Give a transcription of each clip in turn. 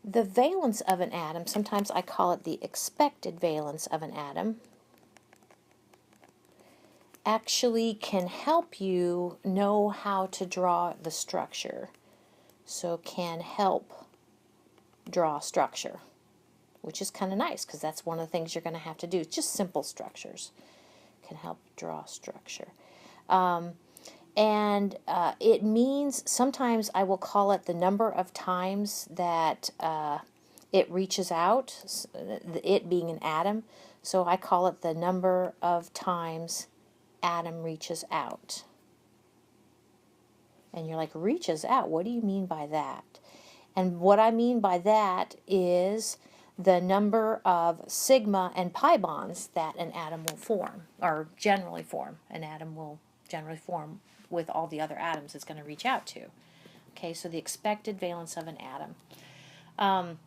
The valence of an atom, sometimes I call it the expected valence of an atom, actually can help you know how to draw the structure. So can help draw structure, which is kind of nice because that's one of the things you're going to have to do. It's just simple structures. Can help draw structure. And it means, sometimes I will call it the number of times that it reaches out, it being an atom. So I call it the number of times atom reaches out. And you're like, reaches out? What do you mean by that? And what I mean by that is the number of sigma and pi bonds that an atom will form, or generally form. An atom will generally form with all the other atoms it's going to reach out to. Okay, so the expected valence of an atom.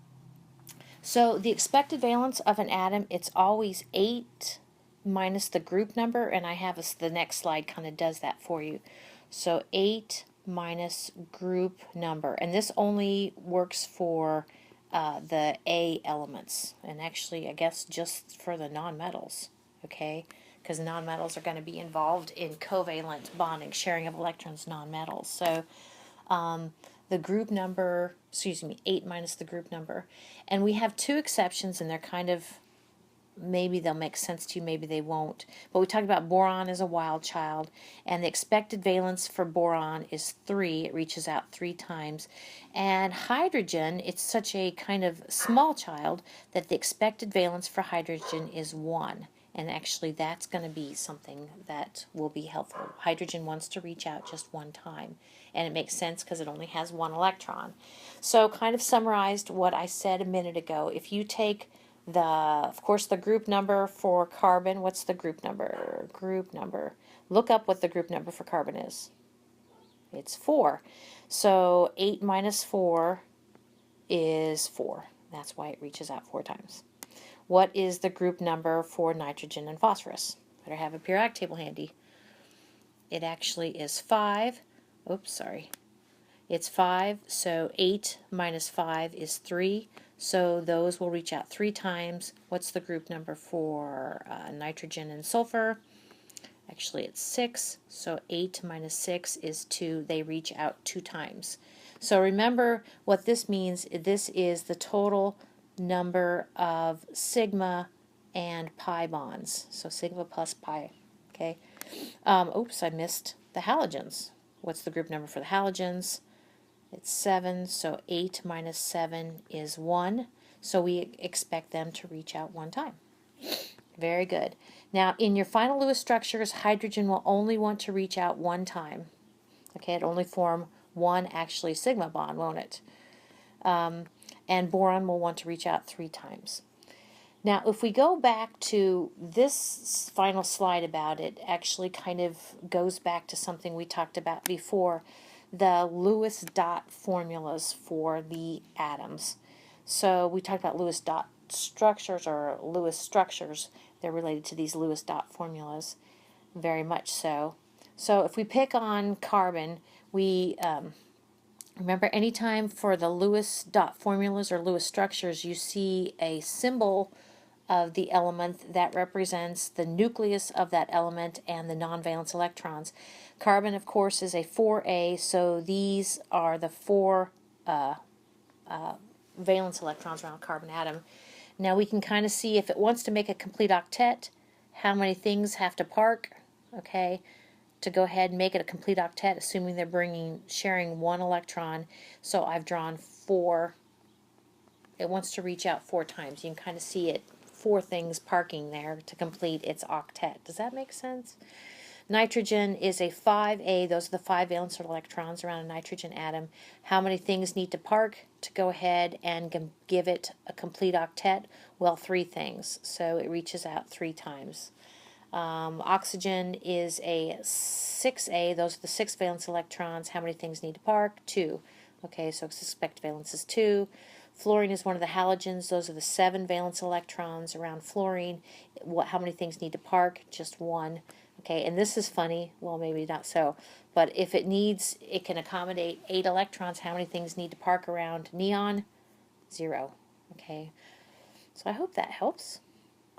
So the expected valence of an atom, it's always 8 minus the group number, and I have the next slide kind of does that for you. So 8 minus group number, and this only works for the A elements, and actually I guess just for the nonmetals, okay, because nonmetals are going to be involved in covalent bonding, sharing of electrons, nonmetals. So the group number, 8 minus the group number, and we have two exceptions, and they're kind of, maybe they'll make sense to you, maybe they won't. But we talked about boron as a wild child, and the expected valence for boron is 3. It reaches out 3 times. And hydrogen, it's such a kind of small child that the expected valence for hydrogen is 1. And actually that's going to be something that will be helpful. Hydrogen wants to reach out just 1 time. And it makes sense because it only has 1 electron. So kind of summarized what I said a minute ago. If you take of course, the group number for carbon, what's the group number? Group number. Look up what the group number for carbon is. It's 4. So 8 minus 4 is 4. That's why it reaches out 4 times. What is the group number for nitrogen and phosphorus? Better have a periodic table handy. It actually is 5. Oops, sorry. It's 5, so 8 minus 5 is 3. So those will reach out 3 times. What's the group number for nitrogen and sulfur? Actually, it's 6. So 8 minus 6 is 2. They reach out 2 times. So remember what this means. This is the total number of sigma and pi bonds. So sigma plus pi. Okay. Oops, I missed the halogens. What's the group number for the halogens? It's 7, so 8 minus 7 is 1. So we expect them to reach out 1 time. Very good. Now, in your final Lewis structures, hydrogen will only want to reach out 1 time. Okay, it only form 1 actually sigma bond, won't it? And boron will want to reach out 3 times. Now, if we go back to this final slide about it, actually kind of goes back to something we talked about before, the Lewis dot formulas for the atoms. So we talked about Lewis dot structures, or Lewis structures. They're related to these Lewis dot formulas, very much so. So if we pick on carbon, we remember anytime for the Lewis dot formulas or Lewis structures, you see a symbol of the element that represents the nucleus of that element and the nonvalence electrons. Carbon, of course, is a 4A, so these are the 4 valence electrons around a carbon atom. Now we can kind of see if it wants to make a complete octet, how many things have to park, okay, to go ahead and make it a complete octet, assuming they're sharing 1 electron. So I've drawn 4. It wants to reach out 4 times. You can kind of see it, 4 things parking there to complete its octet. Does that make sense? Nitrogen is a 5A. Those are the 5 valence electrons around a nitrogen atom. How many things need to park to go ahead and give it a complete octet? Well, 3 things. So it reaches out 3 times. Oxygen is a 6A. Those are the 6 valence electrons. How many things need to park? 2. Okay, so expected valence is 2. Fluorine is one of the halogens. Those are the 7 valence electrons around fluorine. How many things need to park? Just 1. Okay, and this is funny. Well, maybe not so. But if it can accommodate 8 electrons, how many things need to park around neon? 0. Okay, so I hope that helps.